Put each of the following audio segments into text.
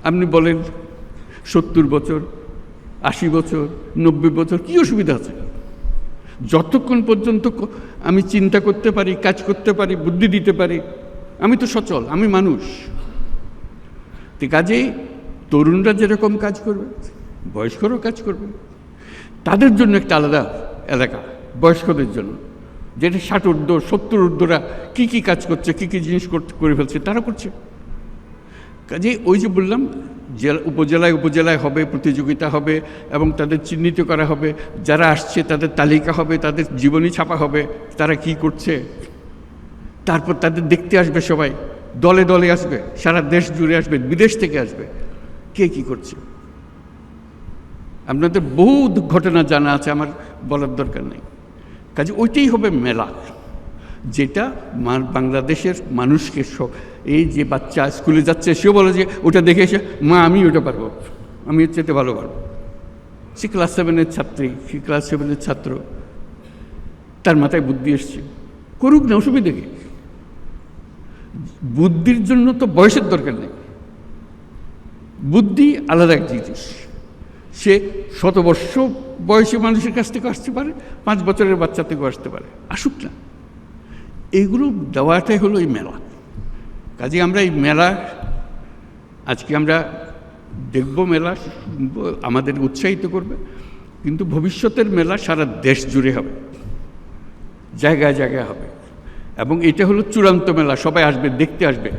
আপনি বলেন 70 বছর, 80 বছর, 90 বছর, কী অসুবিধা আছে? যতক্ষণ পর্যন্ত আমি চিন্তা করতে পারি, কাজ করতে পারি, বুদ্ধি দিতে পারি, আমি তো সচল, আমি মানুষ। তো কাজেই তরুণরা যেরকম কাজ করবে, বয়স্করাও কাজ করবে। তাদের জন্য একটা আলাদা এলাকা, বয়স্কদের জন্য, যেটা 60 ঊর্ধ্ব 70 ঊর্ধ্বরা কী কী কাজ করছে, কী কী জিনিস করে ফেলছে, তারা করছে। কাজেই ওই যে বললাম, উপজেলায় উপজেলায় হবে, প্রতিযোগিতা হবে এবং তাদের চিহ্নিত করা হবে, যারা আসছে তাদের তালিকা হবে, তাদের জীবনী ছাপা হবে, তারা কি করছে। তারপর তাদের দেখতে আসবে সবাই, দলে দলে আসবে, সারা দেশ জুড়ে আসবে, বিদেশ থেকে আসবে, কে কি করছে। আপনাদের বহু ঘটনা জানা আছে, আমার বলার দরকার নেই। কাজে ওইটাই হবে মেলা, যেটা বাংলাদেশের মানুষকে সব, এই যে বাচ্চা স্কুলে যাচ্ছে সেও বলে যে ওটা দেখে এসে মা আমি ওটা পারবো, আমি এর চাইতে ভালো পারবো। সে ক্লাস 7-এর ছাত্রী, সে ক্লাস 7-এর ছাত্র, তার মাথায় বুদ্ধি এসছে, করুক না, অসুবিধা কি? বুদ্ধির জন্য তো বয়সের দরকার নেই। বুদ্ধি আলাদা এক জিনিস। সে 100 বর্ষ বয়সী মানুষের কাছ থেকে আসতে পারে, 5 বছরের বাচ্চা থেকেও আসতে পারে, আসুক না। এইগুলো দেওয়াটাই হলো এই মেলা। কাজে আমরা এই মেলা আজকে আমরা দেখব, মেলা আমাদের উৎসাহিত করবে, কিন্তু ভবিষ্যতের মেলা সারা দেশ জুড়ে হবে, জায়গায় জায়গায় হবে। এবং এটা হলো চূড়ান্ত মেলা, সবাই আসবে, দেখতে আসবে,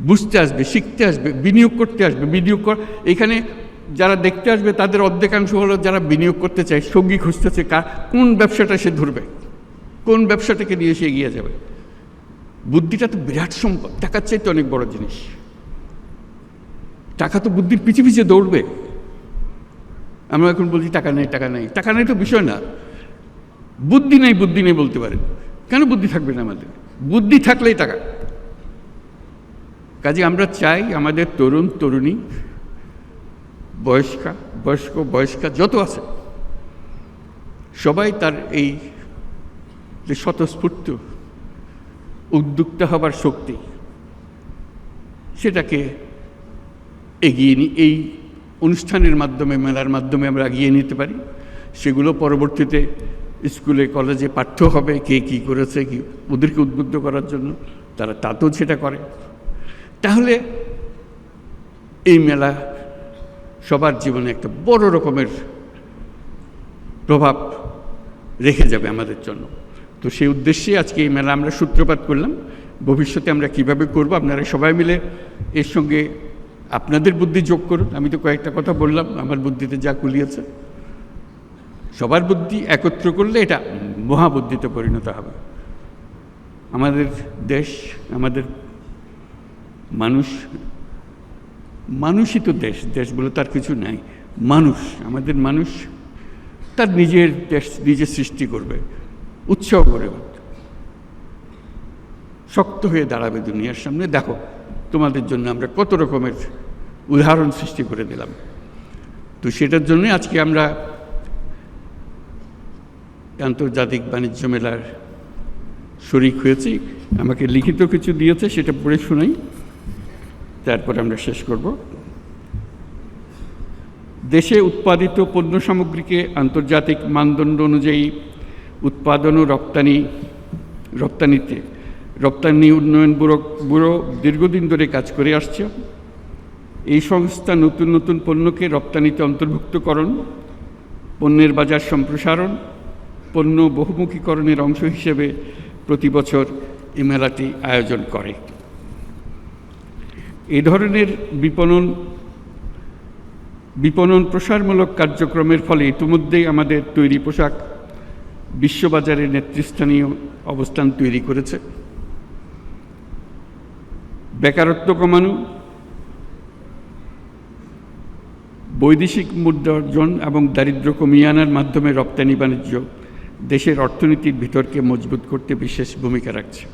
বুঝতে আসবে, শিখতে আসবে, বিনিয়োগ করতে আসবে। এখানে যারা দেখতে আসবে তাদের অর্ধেকাংশ হলো যারা বিনিয়োগ করতে চায়, সঙ্গী খুঁজতেছে, কোন ব্যবসাটা সে ধরবে, কোন ব্যবসাটাকে নিয়ে সে এগিয়ে যাবে। বুদ্ধিটা তো বিরাট সম্পদ, টাকার চাইতে অনেক বড় জিনিস। টাকা তো বুদ্ধির পিছিয়ে পিছিয়ে দৌড়বে। আমরা এখন বলছি টাকা নেই, টাকা নেই, টাকা নেই তো বিষয় না, বুদ্ধি নেই, বুদ্ধি নেই বলতে পারেন। কেন বুদ্ধি থাকবে না আমাদের? বুদ্ধি থাকলেই টাকা। কাজে আমরা চাই আমাদের তরুণ তরুণী, বয়স্কা যত আছে, সবাই তার এই যে স্বতঃস্ফূর্ত উদ্যোক্তা হবার শক্তি, সেটাকে এগিয়ে এই অনুষ্ঠানের মাধ্যমে, মেলার মাধ্যমে আমরা এগিয়ে নিতে পারি। সেগুলো পরবর্তীতে স্কুলে কলেজে পাঠ্য হবে, কে কী করেছে, কি ওদেরকে উদ্বুদ্ধ করার জন্য তারা তাতেও সেটা করে। তাহলে এই মেলা সবার জীবনে একটা বড় রকমের প্রভাব রেখে যাবে আমাদের জন্য। তো সেই উদ্দেশ্যে আজকে এই মেলা আমরা সূত্রপাত করলাম। ভবিষ্যতে আমরা কিভাবে করব, আপনারা সবাই মিলে এর সঙ্গে আপনাদের বুদ্ধি যোগ করুন। আমি তো কয়েকটা কথা বললাম, আমার বুদ্ধিতে যা কুলিয়েছে, সবার বুদ্ধি একত্র করলে এটা মহাবুদ্ধিতে পরিণত হবে। আমাদের দেশ, আমাদের মানুষই তো দেশ বলে তার কিছু নাই। আমাদের মানুষ তার নিজের দেশ নিজে সৃষ্টি করবে, উৎসাহ করে শক্ত হয়ে দাঁড়াবে দুনিয়ার সামনে। দেখো তোমাদের জন্য আমরা কত রকমের উদাহরণ সৃষ্টি করে দিলাম। তো সেটার জন্য আজকে আমরা আন্তর্জাতিক বাণিজ্য মেলার শরিক হয়েছি। আমাকে লিখিত কিছু দিয়েছে, সেটা পড়ে শোনাই, তারপর আমরা শেষ করব। দেশে উৎপাদিত পণ্য সামগ্রীকে আন্তর্জাতিক মানদণ্ড অনুযায়ী উৎপাদন ও রপ্তানিতে রপ্তানি উন্নয়ন ব্যুরো দীর্ঘদিন ধরে কাজ করে আসছে। এই সংস্থা নতুন নতুন পণ্যকে রপ্তানিতে অন্তর্ভুক্তকরণ, পণ্যের বাজার সম্প্রসারণ, পণ্য বহুমুখীকরণের অংশ হিসেবে প্রতি বছর এই মেলাটি আয়োজন করে। এই ধরনের বিপণন প্রসারমূলক কার্যক্রমের ফলে ইতিমধ্যেই আমাদের তৈরি পোশাক বিশ্ববাজারে নেতৃস্থানীয় অবস্থান তৈরি করেছে। বেকারত্ব কমানো, বৈদেশিক মুদ্রা অর্জন এবং দারিদ্র্য কমিয়ে আনার মাধ্যমে রপ্তানি বাণিজ্য দেশের অর্থনীতির ভিতরকে মজবুত করতে বিশেষ ভূমিকা রাখছে।